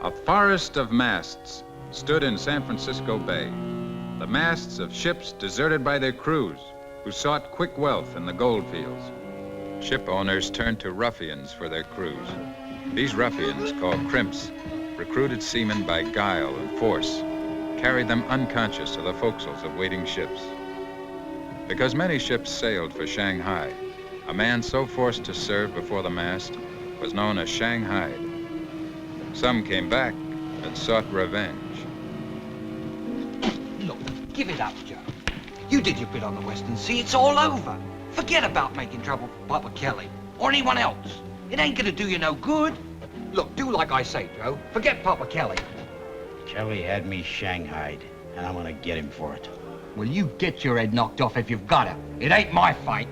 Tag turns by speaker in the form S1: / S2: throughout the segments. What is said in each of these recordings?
S1: A forest of masts stood in San Francisco Bay. The masts of ships deserted by their crews who sought quick wealth in the gold fields. Ship owners turned to ruffians for their crews. These ruffians, called Crimps, recruited seamen by guile and force, carried them unconscious to the forecastles of waiting ships. Because many ships sailed for Shanghai, a man so forced to serve before the mast was known as shanghaied. Some came back and sought revenge.
S2: Look, give it up, Joe. You did your bit on the Western Sea. It's all over. Forget about making trouble for Papa Kelly or anyone else. It ain't gonna do you no good. Look, do like I say, Joe. Forget Papa Kelly.
S3: Kelly had me shanghaied, and I'm gonna get him for it.
S2: Well, you get your head knocked off if you've got it. It ain't my fight.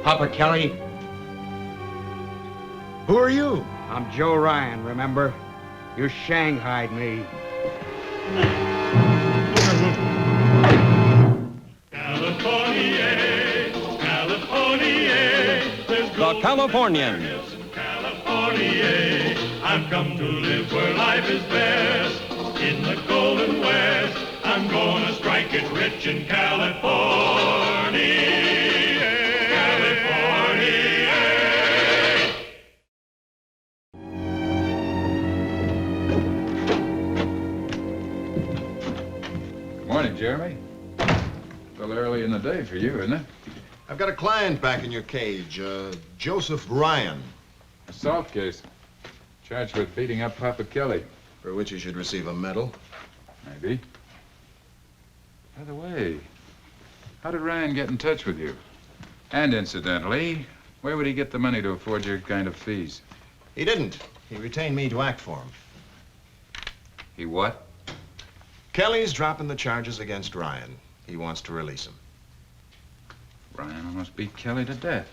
S2: Papa Kelly?
S4: Who are you?
S2: I'm Joe Ryan, remember? You shanghaied me.
S5: California, California,
S6: The Californians.
S5: California, I've come to live where life is best. In the Golden West, I'm gonna strike it rich in California.
S1: Morning, Jeremy. A little early in the day for you, isn't it?
S4: I've got a client back in your cage, Joseph Ryan,
S1: Assault case. Charged with beating up Papa Kelly.
S4: for which he should receive a medal.
S1: Maybe. By the way, how did Ryan get in touch with you? And incidentally, where would he get the money to afford your kind of fees?
S4: He didn't. He retained me to act for him.
S1: He what?
S4: Kelly's dropping the charges against Ryan. He wants to release him.
S1: Ryan almost beat Kelly to death.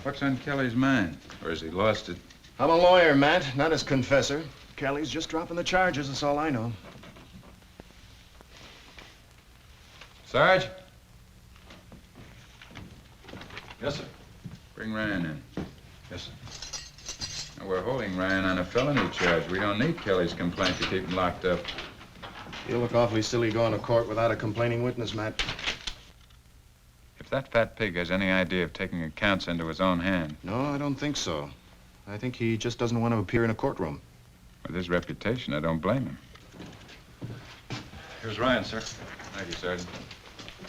S1: What's on Kelly's mind? Or has he lost it?
S4: I'm a lawyer, Matt, not his confessor. Kelly's just dropping the charges, that's all I know.
S1: Sarge?
S4: Yes, sir.
S1: Bring Ryan in.
S4: Yes, sir.
S1: Now, we're holding Ryan on a felony charge. We don't need Kelly's complaint to keep him locked up.
S4: You look awfully silly going to court without a complaining witness, Matt.
S1: If that fat pig has any idea of taking accounts into his own hand,
S4: No, I don't think so. I think he just doesn't want to appear in a courtroom.
S1: with his reputation, I don't blame him.
S4: Here's Ryan, sir.
S1: Thank you, Sergeant.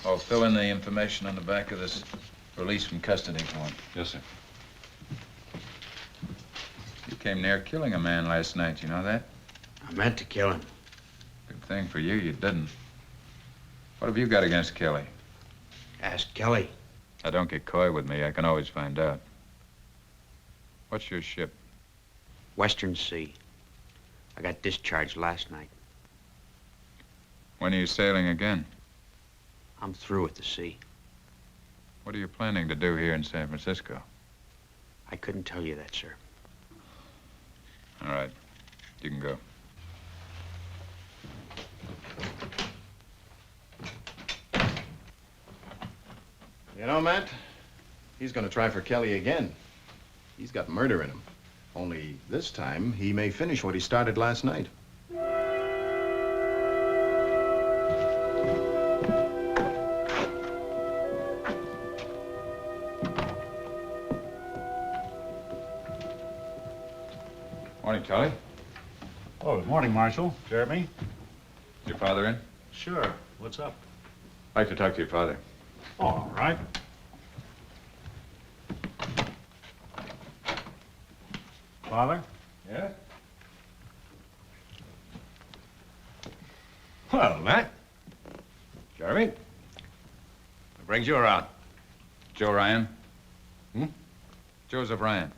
S1: Oh, fill in the information on the back of this release from custody form.
S4: Yes, sir.
S1: You came near killing a man last night, you know that?
S3: I meant to kill him.
S1: Good thing for you didn't. What have you got against Kelly?
S3: Ask Kelly.
S1: Now, don't get coy with me. I can always find out. What's your ship?
S3: Western Sea. I got discharged last night.
S1: When are you sailing again?
S3: I'm through with the sea.
S1: What are you planning to do here in San Francisco?
S3: I couldn't tell you that, sir.
S1: All right. You can go.
S4: You know, Matt, he's going to try for Kelly again. He's got murder in him. Only this time, he may finish what he started last night.
S1: Morning, Kelly.
S6: Oh, good morning, Marshal. Jeremy?
S1: Is your father in?
S6: Sure. What's up?
S1: I'd like to talk to your father.
S6: All right. Father?
S1: Yeah?
S7: Well, Matt. Jeremy. What brings you around?
S1: Joe Ryan?
S7: Hmm?
S1: Joseph Ryan.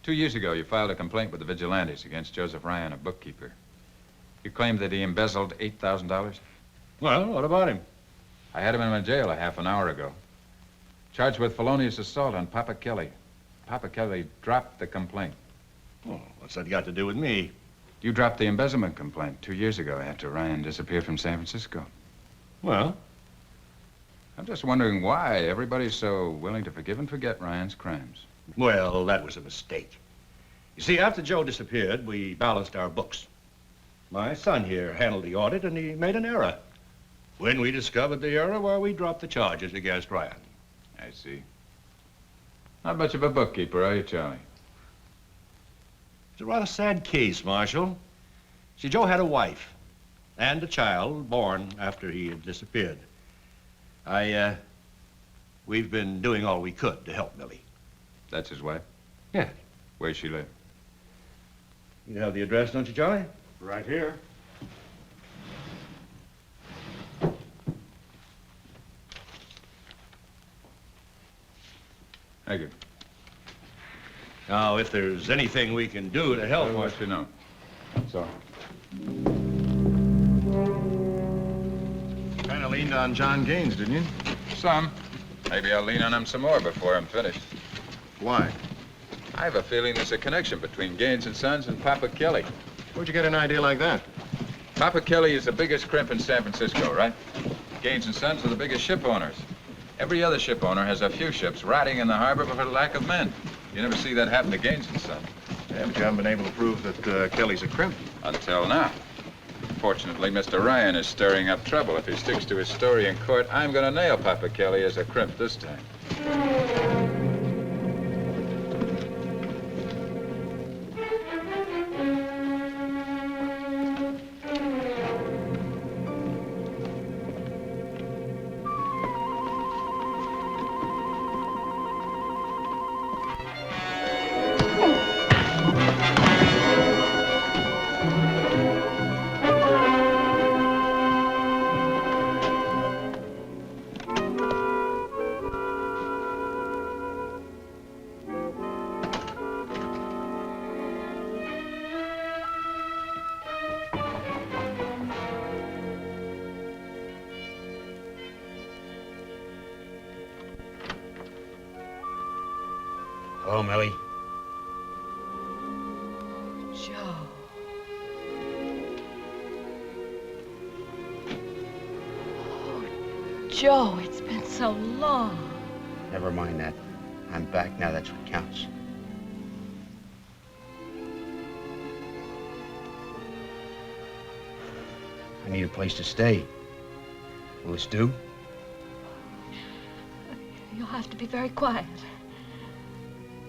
S1: 2 years ago, you filed a complaint with the vigilantes against Joseph Ryan, a bookkeeper. You claimed that he embezzled $8,000?
S7: Well, what about him?
S1: I had him in my jail a half an hour ago. Charged with felonious assault on Papa Kelly. Papa Kelly dropped the complaint.
S7: Oh, what's that got to do with me?
S1: You dropped the embezzlement complaint 2 years ago after Ryan disappeared from San Francisco.
S7: Well,
S1: I'm just wondering why everybody's so willing to forgive and forget Ryan's crimes.
S7: well, that was a mistake. You see, after Joe disappeared, we balanced our books. My son here handled the audit, and he made an error. When we discovered the error, well, we dropped the charges against Ryan.
S1: I see. Not much of a bookkeeper, are you, Charlie?
S7: It's a rather sad case, Marshal. See, Joe had a wife and a child born after he had disappeared. We've been doing all we could to help Millie.
S1: That's his wife?
S7: Yeah.
S1: Where's she live?
S7: You have the address, don't you, Charlie?
S6: Right here.
S1: Thank you.
S7: Now, if there's anything we can do to help,
S1: I'll let you know. So,
S4: Kind of leaned on John Gaines, didn't you?
S1: some. Maybe I'll lean on him some more before I'm finished.
S4: Why?
S1: I have a feeling there's a connection between Gaines and Sons and Papa Kelly.
S4: Where'd you get an idea like that?
S1: Papa Kelly is the biggest crimp in San Francisco, right? Gaines and Sons are the biggest ship owners. Every other ship owner has a few ships rotting in the harbor for lack of men. You never see that happen to Gaines and Sons.
S4: Yeah, but you haven't been able to prove that Kelly's a crimp.
S1: Until now. Fortunately, Mr. Ryan is stirring up trouble. If he sticks to his story in court, I'm going to nail Papa Kelly as a crimp this time.
S3: Hello, Millie.
S8: Joe. Oh, Joe, it's been so long.
S3: Never mind that. I'm back now, that's what counts. I need a place to stay. Will this do?
S8: You'll have to be very quiet.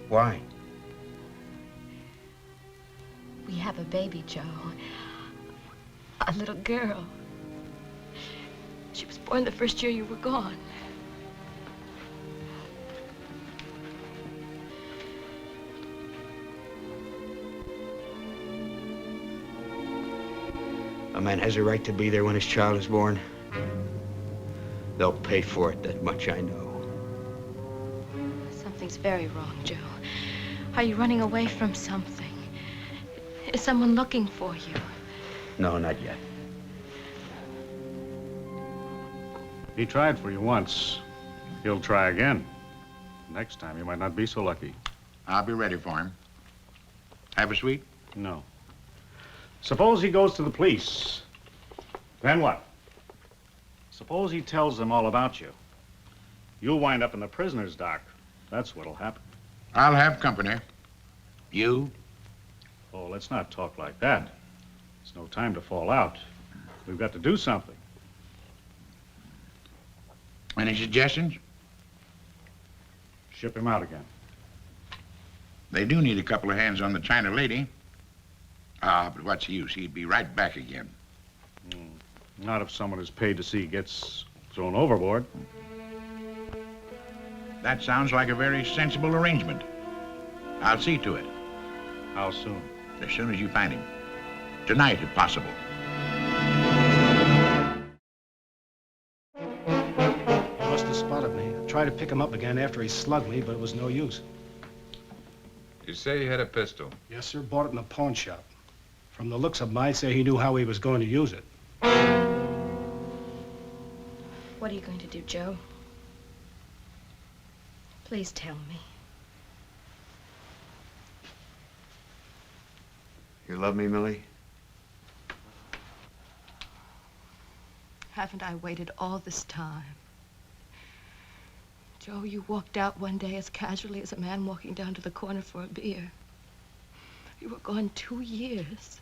S3: Why?
S8: We have a baby, Joe. A little girl. She was born the first year you were gone.
S3: A man has a right to be there when his child is born. They'll pay for it, that much I know.
S8: Something's very wrong, Joe. Are you running away from something? Is someone looking for you?
S3: No, not yet.
S6: He tried for you once. He'll try again. Next time, he might not be so lucky.
S9: I'll be ready for him. Have a sweet?
S6: No. Suppose he goes to the police. Then what? Suppose he tells them all about you. You'll wind up in the prisoner's dock. That's what'll happen.
S9: I'll have company. You?
S6: Oh, let's not talk like that. It's no time to fall out. We've got to do something.
S9: Any suggestions?
S6: Ship him out again.
S9: They do need a couple of hands on the China lady. Ah, but what's the use? He'd be right back again.
S6: Not if someone is paid to see he gets thrown overboard.
S9: That sounds like a very sensible arrangement. I'll see to it.
S6: How soon?
S9: As soon as you find him. Tonight, if possible.
S10: He must have spotted me. I tried to pick him up again after he slugged me, but it was no use.
S1: You say he had a pistol.
S10: Yes, sir. Bought it in a pawn shop. From the looks of him, I'd say he knew how he was going to use it.
S8: What are you going to do, Joe? Please tell me.
S3: You love me, Millie?
S8: Haven't I waited all this time? Joe, you walked out one day as casually as a man walking down to the corner for a beer. You were gone 2 years,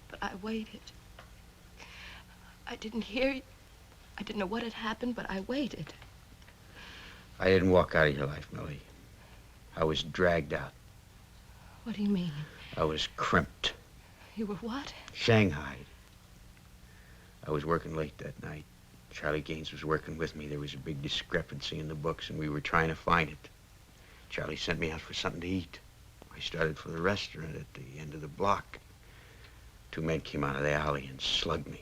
S8: but I waited. I didn't hear you. I didn't know what had happened, but I waited.
S3: I didn't walk out of your life, Millie. I was dragged out.
S8: What do you mean?
S3: I was crimped.
S8: You were what?
S3: Shanghaied. I was working late that night. Charlie Gaines was working with me. There was a big discrepancy in the books, and we were trying to find it. Charlie sent me out for something to eat. I started for the restaurant at the end of the block. 2 men came out of the alley and slugged me.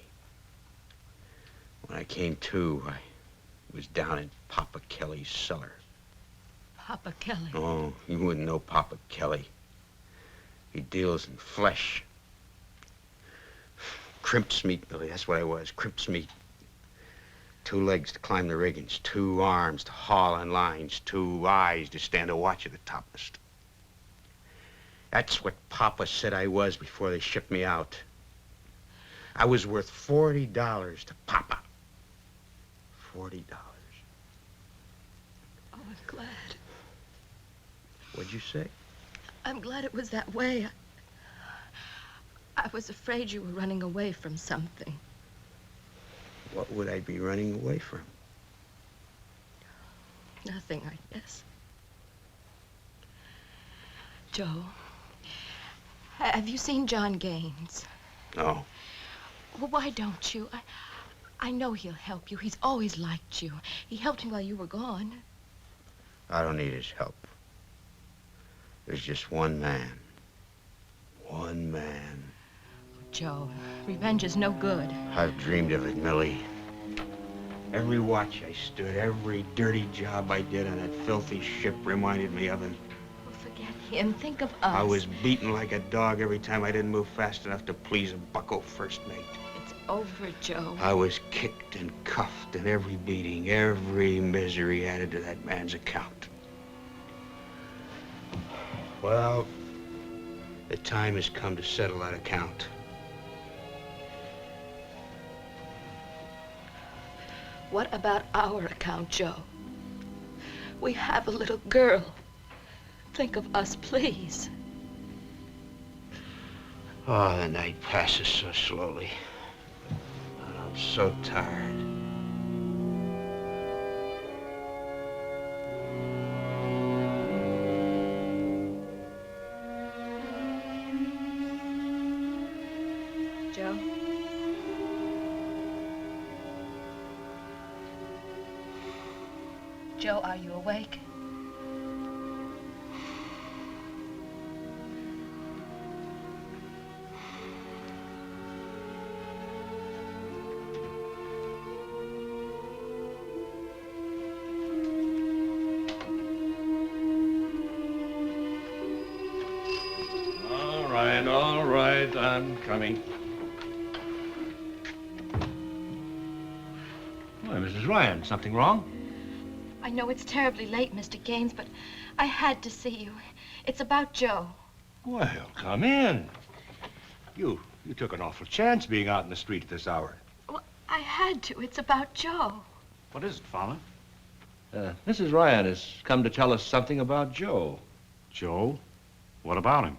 S3: When I came to, I was down in Papa Kelly's cellar.
S8: Papa Kelly?
S3: Oh, you wouldn't know Papa Kelly. He deals in flesh. Crimps meat, Billy, that's what I was, crimps meat. 2 legs to climb the riggings, 2 arms to haul on lines, 2 eyes to stand a watch at the topmast. That's what Papa said I was before they shipped me out. I was worth $40 to Papa. $40.
S8: Oh, I'm glad.
S3: What'd you say?
S8: I'm glad it was that way. I was afraid you were running away from something.
S3: What would I be running away from?
S8: Nothing, I guess. Joe, have you seen John Gaines?
S3: No.
S8: Well, why don't you? I know he'll help you. He's always liked you. He helped me while you were gone.
S3: I don't need his help. There's just one man. One man.
S8: Joe, revenge is no good.
S3: I've dreamed of it, Millie. Every watch I stood, every dirty job I did on that filthy ship reminded me of him.
S8: Well, forget him. Think of us.
S3: I was beaten like a dog every time I didn't move fast enough to please a bucko first mate.
S8: It's over, Joe.
S3: I was kicked and cuffed, and every beating, every misery added to that man's account. Well, the time has come to settle that account.
S8: What about our account, Joe? We have a little girl. Think of us, please.
S3: Oh, the night passes so slowly. And I'm so tired.
S8: Joe? Joe, are you awake?
S7: All right, I'm coming. Why, Mrs. Ryan, something wrong?
S8: I know it's terribly late, Mr. Gaines, but I had to see you. It's about Joe.
S7: Well, come in. You took an awful chance being out in the street at this hour.
S8: Well, I had to. It's about Joe.
S6: What is it, Father?
S7: Mrs. Ryan has come to tell us something about Joe.
S6: Joe? What about him?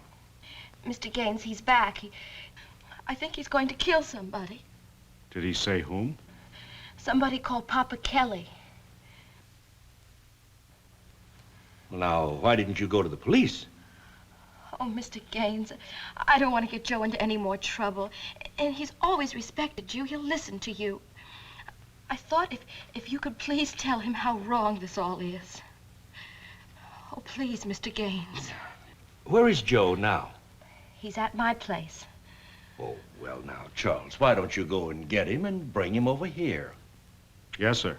S8: Mr. Gaines, he's back. I think he's going to kill somebody.
S6: Did he say whom?
S8: Somebody called Papa Kelly.
S7: Well, now, why didn't you go to the police?
S8: Oh, Mr. Gaines, I don't want to get Joe into any more trouble. And he's always respected you. He'll listen to you. I thought if you could please tell him how wrong this all is. Oh, please, Mr. Gaines.
S7: Where is Joe now?
S8: He's at my place.
S7: Oh, well, now, Charles, why don't you go and get him and bring him over here?
S6: Yes, sir.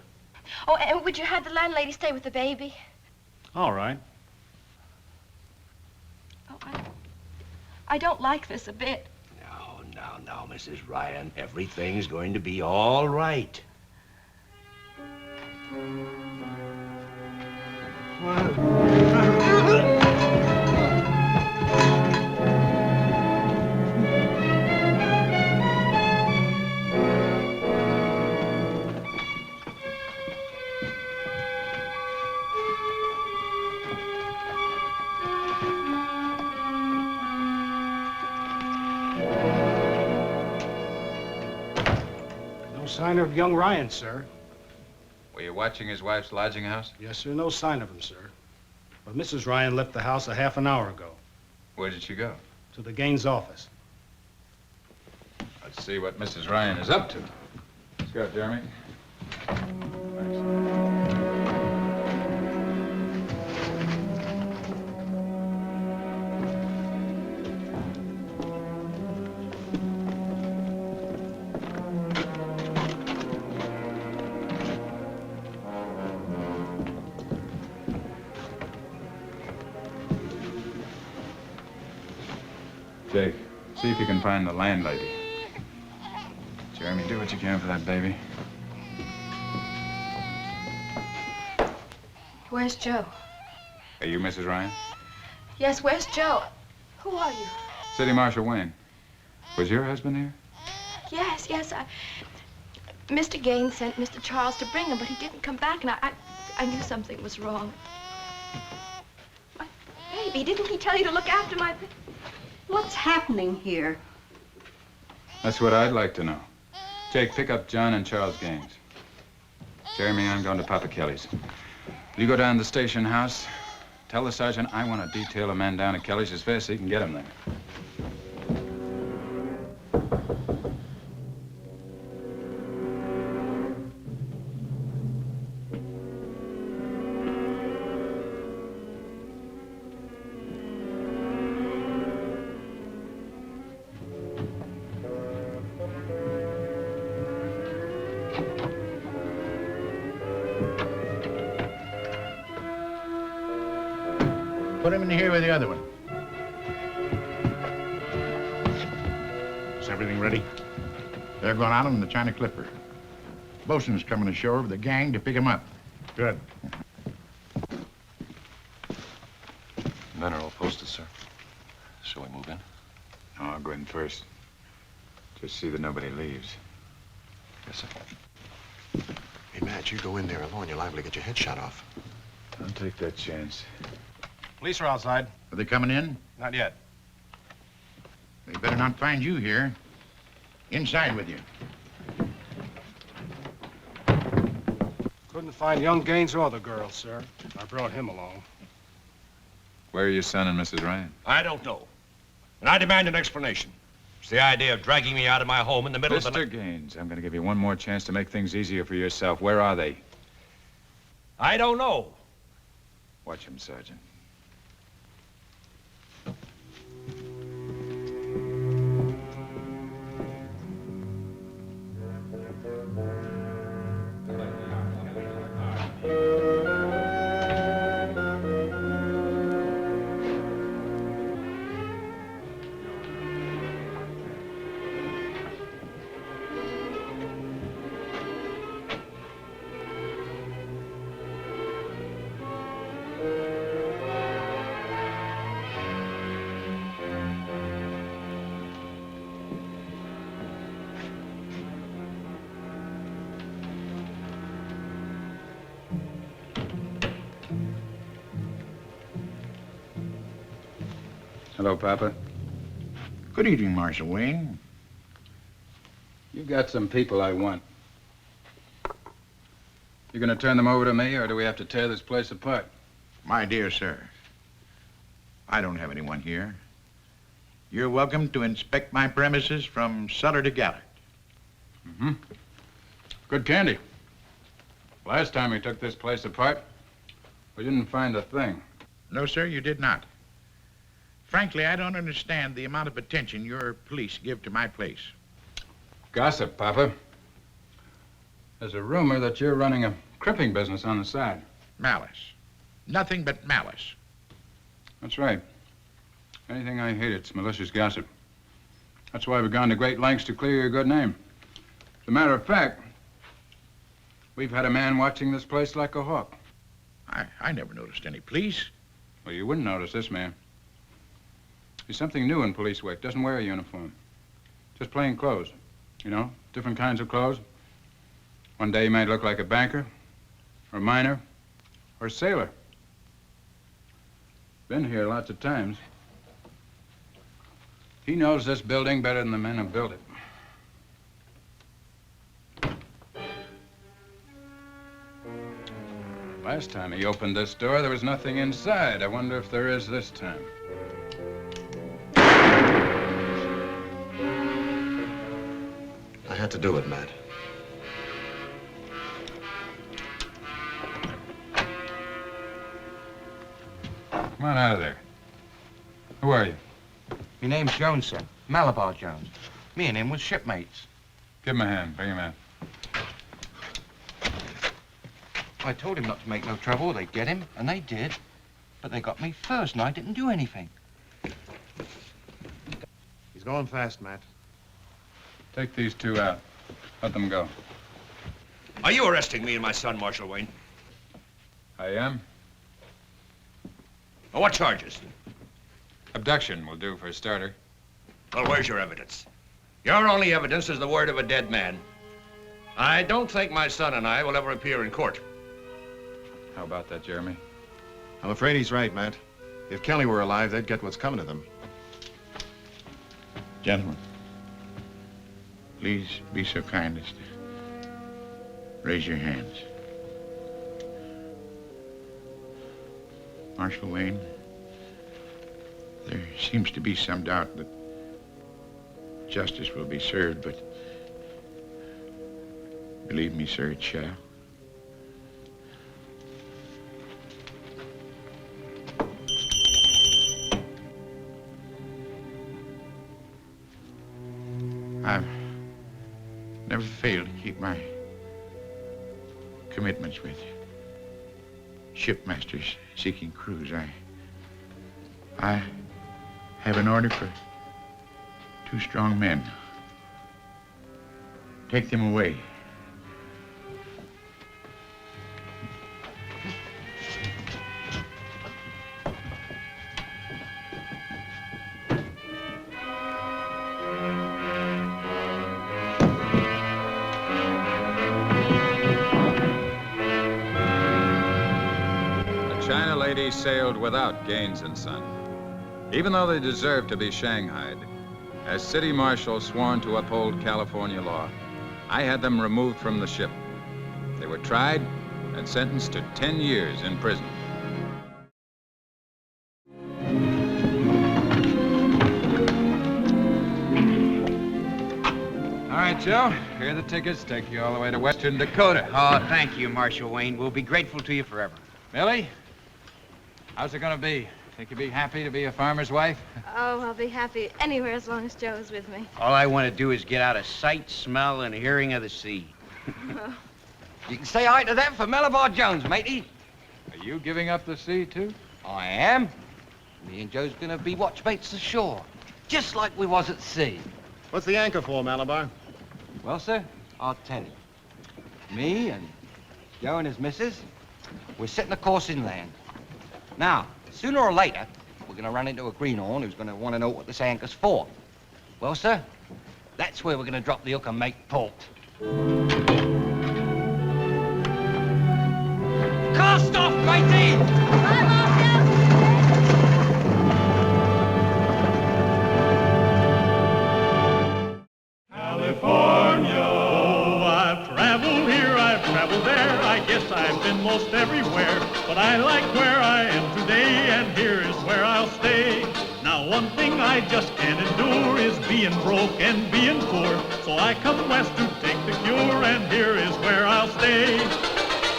S8: Oh, and would you have the landlady stay with the baby?
S6: All right.
S8: Oh, I don't like this a bit.
S7: Now, Mrs. Ryan, everything's going to be all right.
S10: No sign of young Ryan, sir.
S1: Were you watching his wife's lodging house?
S10: Yes, sir. No sign of him, sir. But Mrs. Ryan left the house a half an hour ago.
S1: Where did she go?
S10: To the Gaines office.
S1: Let's see what Mrs. Ryan is up to. Let's go, Jeremy. Jake, see if you can find the landlady. Jeremy, do what you can for that baby.
S8: Where's Joe?
S1: Are you Mrs. Ryan?
S8: Yes, where's Joe? Who are you?
S1: City Marshal Wayne. Was your husband here?
S8: Yes, Mr. Gaines sent Mr. Charles to bring him, but he didn't come back, and I knew something was wrong. My baby, didn't he tell you to look after my baby?
S11: What's happening here?
S1: That's what I'd like to know. Jake, pick up John and Charles Gaines. Jeremy, I'm going to Papa Kelly's. You go down to the station house. Tell the sergeant I want to detail a man down at Kelly's as fast as he can get him there.
S9: Put him in here with the other one.
S6: Is everything ready?
S9: They're going out on the China Clipper. Bosun's coming ashore with a gang to pick him up.
S6: Good.
S12: Men are all posted, sir. Shall we move in?
S1: No, I'll go in first. Just see that nobody leaves.
S12: Yes, sir.
S4: Hey, Matt, you go in there alone. You're liable to get your head shot off.
S1: I'll take that chance.
S10: Police are outside.
S9: Are they coming in?
S10: Not yet.
S9: They better not find you here. Inside with you.
S10: Couldn't find young Gaines or the girl, sir. I brought him along.
S1: Where are your son and Mrs. Ryan?
S7: I don't know. And I demand an explanation. It's the idea of dragging me out of my home in the middle of the night.
S1: Mr. Gaines, I'm going to give you one more chance to make things easier for yourself. Where are they?
S7: I don't know.
S1: Watch him, Sergeant. Hello, Papa.
S9: Good evening, Marshal Wayne.
S1: You've got some people I want. You gonna turn them over to me, or do we have to tear this place apart?
S9: My dear sir, I don't have anyone here. You're welcome to inspect my premises from cellar to garret.
S1: Mm-hmm. Good candy. Last time we took this place apart, we didn't find a thing.
S9: No, sir, you did not. Frankly, I don't understand the amount of attention your police give to my place.
S1: Gossip, Papa. There's a rumor that you're running a crimping business on the side.
S9: Malice. Nothing but malice.
S1: That's right. Anything I hate, it's malicious gossip. That's why we've gone to great lengths to clear your good name. As a matter of fact, we've had a man watching this place like a hawk.
S9: I never noticed any police.
S1: Well, you wouldn't notice this man. He's something new in police work. Doesn't wear a uniform. Just plain clothes. You know, different kinds of clothes. One day he might look like a banker, or a miner, or a sailor. Been here lots of times. He knows this building better than the men who built it. Last time he opened this door, there was nothing inside. I wonder if there is this time.
S4: I had to do it, Matt.
S1: Come on out of there. Who are you?
S2: My name's Jones, sir. Malabar Jones. Me and him was shipmates.
S1: Give him a hand. Bring him in.
S2: I told him not to make no trouble. They'd get him, and they did. But they got me first, and I didn't do anything.
S4: He's going fast, Matt.
S1: Take these two out. Let them go.
S7: Are you arresting me and my son, Marshal Wayne?
S1: I am.
S7: On what charges?
S1: Abduction will do for a starter.
S7: Well, where's your evidence? Your only evidence is the word of a dead man. I don't think my son and I will ever appear in court.
S1: How about that, Jeremy?
S4: I'm afraid he's right, Matt. If Kelly were alive, they'd get what's coming to them.
S9: Gentlemen, please be so kind as to raise your hands. Marshal Wayne, there seems to be some doubt that justice will be served, but believe me, sir, it shall. I've never failed to keep my commitments with shipmasters seeking crews. I have an order for 2 strong men. Take them away.
S1: Sailed without Gaines and Son, even though they deserved to be shanghaied. As city marshal sworn to uphold California law, I had them removed from the ship. They were tried and sentenced to 10 years in prison. All right, Joe, here are the tickets. Take you all the way to Western Dakota.
S3: Oh, thank you, Marshal Wayne. We'll be grateful to you forever.
S1: Millie? How's it gonna be? Think you'd be happy to be a farmer's wife?
S8: Oh, I'll be happy anywhere as long as Joe's with me.
S3: All I want to do is get out of sight, smell, and hearing of the sea.
S2: You can say hi to them for Malabar Jones, matey.
S1: Are you giving up the sea, too?
S2: I am. Me and Joe's gonna be watchmates ashore, just like we was at sea.
S4: What's the anchor for, Malabar?
S2: Well, sir, I'll tell you. Me and Joe and his missus, we're setting a course inland. Now, sooner or later, we're going to run into a greenhorn who's going to want to know what this anchor's for. Well, sir, that's where we're going to drop the hook and make port. Cast off, matey!
S8: Bye, Marshal!
S5: California. Oh, I've traveled here, I've traveled there. I guess I've been most everywhere. But I like where I am today, and here is where I'll stay. Now, one thing I just can't endure is being broke and being poor. So I come west to take the cure, and here is where I'll stay.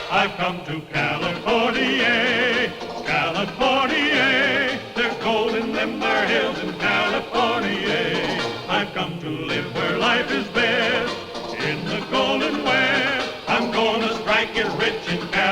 S5: I've come to California, California. There's gold in them there hills in California. I've come to live where life is best, in the golden west. I'm gonna strike it rich in California.